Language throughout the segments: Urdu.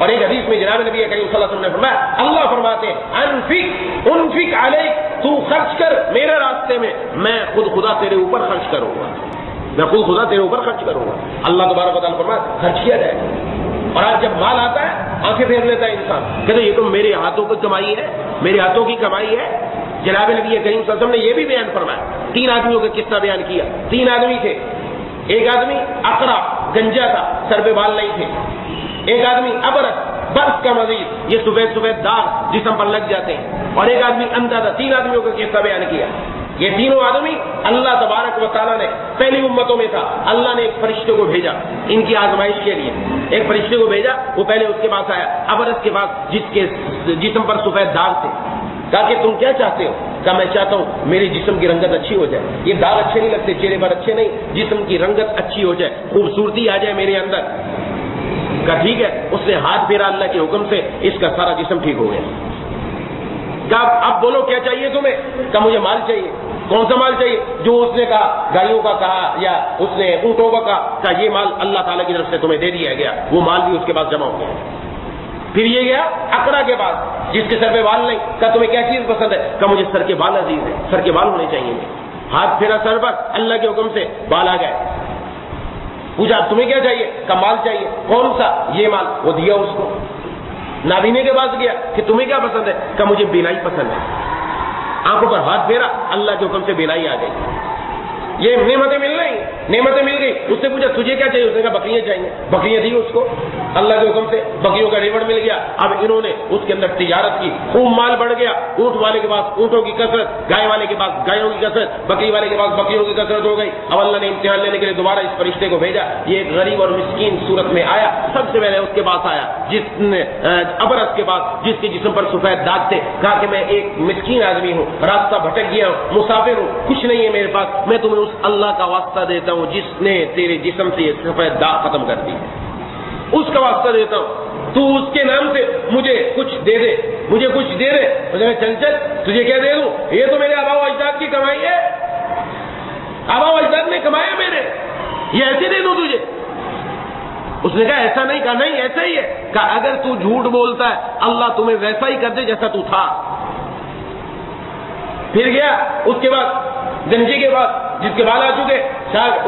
اور ایک حدیث میں جناب نبی کریم صلی اللہ علیہ وسلم نے فرمایا، اللہ فرماتے ہیں انفق علیک، تو خرچ کر میرے راستے میں، میں خود خدا تیرے اوپر خرچ کروں گا، میں خود خدا تیرے اوپر خرچ کروں گا۔ اللہ تبارک و تعالیٰ فرمایا خرچ کیا جائے گا۔ اور آج جب مال آتا ہے آنکھیں پھیر لیتا ہے انسان، کہتے یہ تو میرے ہاتھوں کی کمائی ہے، میرے ہاتھوں کی کمائی ہے۔ جناب نبی کریم صلی اللہ علیہ وسلم نے یہ بھی بیان فرمایا، 3 آدمیوں کا قصہ بیان کیا۔ 3 آدمی تھے، ایک آدمی اقرع گنجا تھا، سر پہ بال نہیں تھے، ایک آدمی ابرص برس کا مزید، یہ سفید سفید داغ جسم پر لگ جاتے ہیں، اور ایک آدمی اندھا تھا۔ 3 آدمیوں کا قصہ بیان کیا۔ یہ تینوں آدمی اللہ تبارک و تعالیٰ نے پہلی امتوں میں تھا، اللہ نے ایک فرشتے کو بھیجا ان کی آزمائش کے لیے، ایک فرشتے کو بھیجا، وہ پہلے اس کے پاس آیا، ابرص کے پاس جس کے جسم پر سفید داغ تھے، کہا کہ تم کیا چاہتے ہو؟ کہا میں چاہتا ہوں میری جسم کی رنگت اچھی ہو جائے، یہ داغ اچھے نہیں لگتے چہرے پر، اچھے نہیں، جسم کی رنگت اچھی ہو جائے، خوبصورتی آ جائے میرے اندر۔ کہا ٹھیک ہے، اس نے ہاتھ پھیرا اللہ کے حکم سے، اس کا سارا جسم ٹھیک ہو گیا۔ کہا اب بولو کیا چاہیے تمہیں؟ کہا مجھے مال چاہیے۔ کون سا مال چاہیے؟ جو اس نے کہا، گائیوں کا کہا یا اس نے اونٹوں کا کہا یہ مال اللہ تعالیٰ کی طرف سے تمہیں دے دیا گیا، وہ مال بھی اس کے پاس جمع ہو گیا۔ پھر یہ گیا اقرع کے پاس جس کے سر پہ بال نہیں، کہا تمہیں کیا چیز پسند ہے؟ کہا مجھے سر کے بال عزیز ہے، سر کے بال ہونے چاہیے۔ ہاتھ پھیرا سر پر، اللہ کے حکم سے بال آ گئے۔ پوچھا تمہیں کیا چاہیے؟ کہا مال چاہیے۔ کون سا؟ یہ مال، وہ دیا اس کو۔ نابینے کے پاس گیا کہ تمہیں کیا پسند ہے؟ کہا مجھے بینائی پسند ہے۔ آنکھوں پر ہاتھ پھیرا، اللہ کے حکم سے بینائی آ گئی۔ یہ نعمتیں مل رہی، نعمتیں مل گئی۔ اس سے پوچھا تجھے کیا چاہیے؟ اس نے کہا بکریاں چاہیے، بکریاں دی اس کو اللہ کے حکم سے، بکریوں کا ریوڑ مل گیا۔ اب انہوں نے اس کے اندر تجارت کی، خوب مال بڑھ گیا۔ اونٹ والے کے پاس اونٹوں کی کثرت، گائے والے کے پاس گایوں کی کثرت، بکری والے کے پاس بکریوں کی کثرت ہو گئی۔ اب اللہ نے امتحان لینے کے لیے دوبارہ اس فرشتے کو بھیجا۔ یہ ایک غریب اور مسکین صورت میں آیا، سب سے پہلے اس کے پاس آیا جس نے ابرص کے پاس، جس کے جسم پر سفید داغ تھے۔ کہا کہ میں ایک مسکین آدمی ہوں، راستہ بھٹک گیا ہوں، مسافر ہوں، کچھ نہیں ہے میرے پاس، میں تمہیں اس اللہ کا واسطہ دیتا ہوں جس نے تیرے جسم سے یہ سفید داغ ختم کر دی، اس کا واسطہ دیتا ہوں، تو اس کے نام سے مجھے کچھ دے دے، مجھے کچھ دے دے۔ مجھے چل چل تجھے کیا دے دوں؟ یہ تو میرے آبا و اجداد کی کمائی ہے، آبا و اجداد نے کمایا میرے، یہ ایسے دے دوں تجھے؟ اس نے کہا ایسا نہیں۔ کہا نہیں ایسا ہی ہے۔ کہا اگر تو جھوٹ بولتا ہے اللہ تمہیں ویسا ہی کر دے جیسا تو تھا۔ پھر گیا اس کے بعد گنجے کے بعد جس کے بال آ چکے،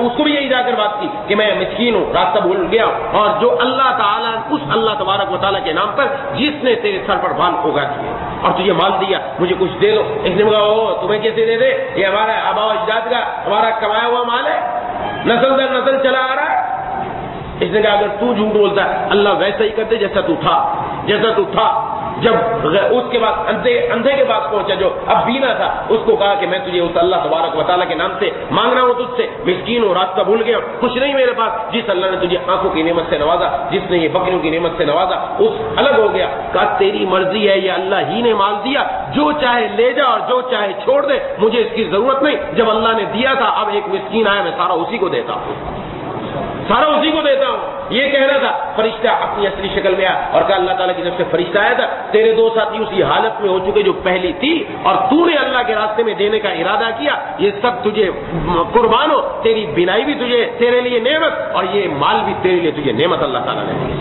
اس کو بھی یہی جا کر بات کی کہ میں مسکین ہوں، راستہ بھول گیا ہوں، اور جو اللہ تعالیٰ اس اللہ تبارک و تعالیٰ کے نام پر جس نے تیرے سر پر بال اگا دیے اور تجھے مال دیا، مجھے کچھ دے دو۔ اس نے کہا تمہیں کیسے دے دے؟ یہ ہمارا آبا و اجداد کا ہمارا کمایا ہوا مال ہے، نسل در نسل چلا آ رہا ہے۔ اس نے کہا اگر تو جھوٹ بولتا ہے اللہ ویسا ہی کر دے جیسا تو تھا، جیسا تو تھا۔ جب اس کے بعد اندھے کے پاس پہنچا جو اب بینا تھا، اس کو کہا کہ میں تجھے اس اللہ تبارک و تعالیٰ کے نام سے مانگ رہا ہوں، تجھ سے مسکین ہوں، راستہ بھول گیا، کچھ نہیں میرے پاس۔ جس اللہ نے تجھے آنکھوں کی نعمت سے نوازا، جس نے یہ بکریوں کی نعمت سے نوازا، اس الگ ہو گیا۔ کہا تیری مرضی ہے، یہ اللہ ہی نے مال دیا، جو چاہے لے جا اور جو چاہے چھوڑ دے، مجھے اس کی ضرورت نہیں۔ جب اللہ نے دیا تھا اب ایک مسکین آیا، میں سارا اسی کو دیتا ہوں، سارا اسی کو دیتا ہوں۔ یہ کہنا تھا، فرشتہ اپنی اصلی شکل میں آیا اور کہا اللہ تعالیٰ کی طرف سے فرشتہ آیا تھا، تیرے 2 ساتھی اسی حالت میں ہو چکے جو پہلی تھی، اور تو نے اللہ کے راستے میں دینے کا ارادہ کیا، یہ سب تجھے قربان ہو، تیری بینائی بھی تجھے تیرے لیے نعمت، اور یہ مال بھی تیرے لیے تجھے نعمت اللہ تعالیٰ نے دی۔